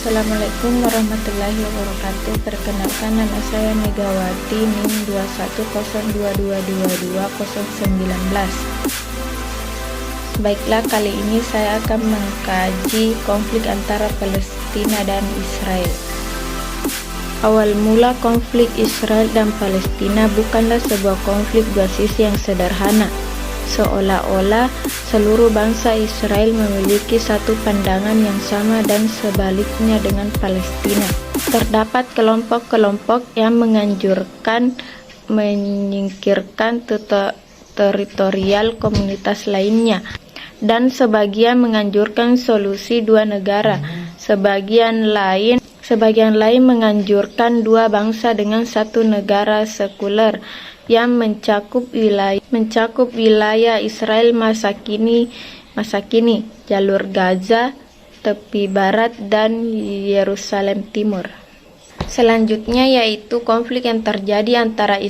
Assalamualaikum warahmatullahi wabarakatuh. Perkenalkan, nama saya Megawati, NIM 2102222019. Baiklah, kali ini saya akan mengkaji konflik antara Palestina dan Israel. Awal mula konflik Israel dan Palestina bukanlah sebuah konflik dua sisi yang sederhana. Seolah-olah seluruh bangsa Israel memiliki satu pandangan yang sama dan sebaliknya dengan Palestina. Terdapat kelompok-kelompok yang menganjurkan menyingkirkan teritorial komunitas lainnya, dan sebagian menganjurkan solusi dua negara. Sebagian lain menganjurkan dua bangsa dengan satu negara sekuler yang mencakup wilayah Israel masa kini, jalur Gaza, tepi barat, dan Yerusalem Timur. Selanjutnya yaitu konflik yang terjadi antara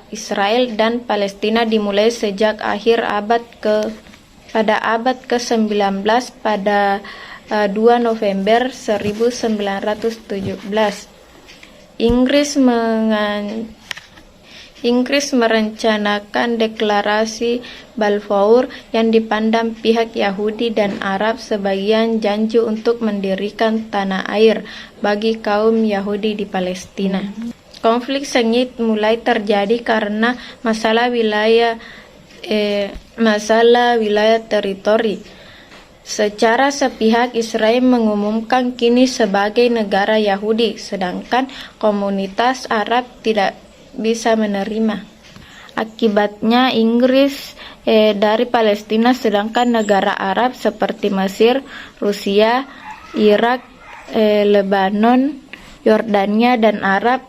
Israel dan Palestina dimulai sejak pada abad ke-19 pada 2 November 1917. Inggris merencanakan deklarasi Balfour yang dipandang pihak Yahudi dan Arab sebagai janji untuk mendirikan tanah air bagi kaum Yahudi di Palestina. Konflik sengit mulai terjadi karena masalah wilayah teritori. Secara sepihak Israel mengumumkan kini sebagai negara Yahudi, sedangkan komunitas Arab tidak bisa menerima. Akibatnya Inggris dari Palestina, sedangkan negara Arab seperti Mesir, Rusia, Irak, Lebanon, Yordania, dan Arab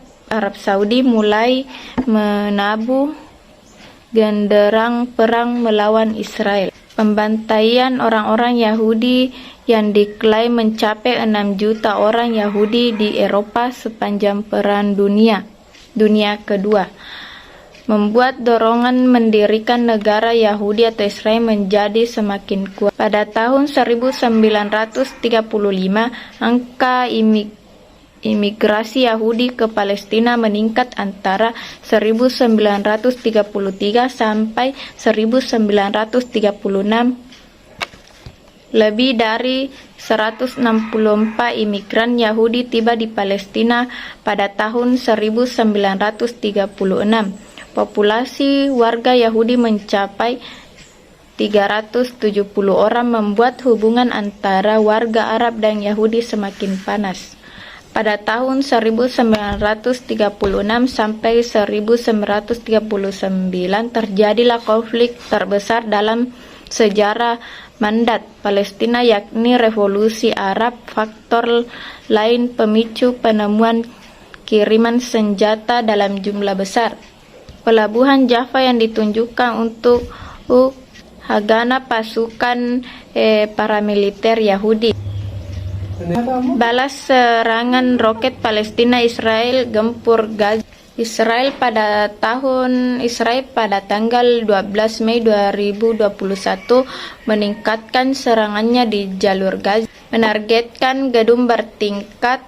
Saudi mulai menabuh genderang perang melawan Israel. Pembantaian orang-orang Yahudi yang diklaim mencapai 6 juta orang Yahudi di Eropa sepanjang Perang Dunia Kedua membuat dorongan mendirikan negara Yahudi atau Israel menjadi semakin kuat. Pada tahun 1935, angka imigrasi Yahudi ke Palestina meningkat antara 1933 sampai 1936. Lebih dari 164 imigran Yahudi tiba di Palestina pada tahun 1936. Populasi warga Yahudi mencapai 370 orang, membuat hubungan antara warga Arab dan Yahudi semakin panas. Pada tahun 1936 sampai 1939 terjadilah konflik terbesar dalam sejarah mandat Palestina, yakni Revolusi Arab. Faktor lain pemicu penemuan kiriman senjata dalam jumlah besar. Pelabuhan Jaffa yang ditunjukkan untuk Haganah pasukan paramiliter Yahudi. Balas serangan roket Palestina, Israel gempur Gaza. Israel pada tanggal 12 Mei 2021 meningkatkan serangannya di jalur Gaza, menargetkan gedung bertingkat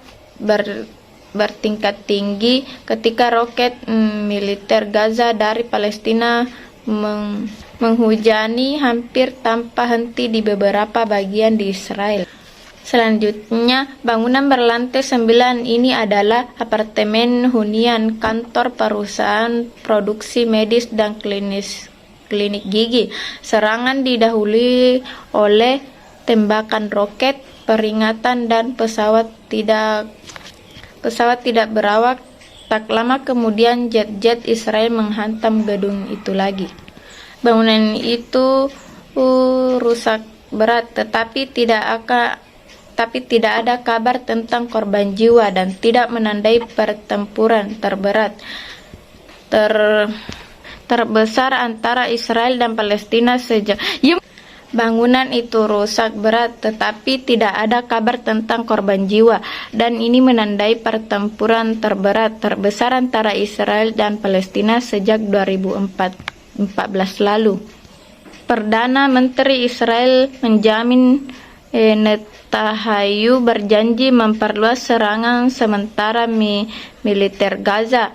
tinggi ketika roket militer Gaza dari Palestina menghujani hampir tanpa henti di beberapa bagian di Israel. Selanjutnya, bangunan berlantai 9 ini adalah apartemen hunian, kantor perusahaan produksi medis, dan klinik gigi. Serangan didahului oleh tembakan roket, peringatan, dan pesawat tidak berawak. Tak lama kemudian jet-jet Israel menghantam gedung itu lagi. Bangunan itu rusak berat, tetapi tidak ada kabar tentang korban jiwa dan tidak menandai pertempuran terbesar antara Israel dan Palestina sejak. Bangunan itu rusak berat, tetapi tidak ada kabar tentang korban jiwa, dan ini menandai pertempuran terbesar antara Israel dan Palestina sejak 2014 lalu. Perdana Menteri Israel menjamin Netanyahu berjanji memperluas serangan sementara militer Gaza.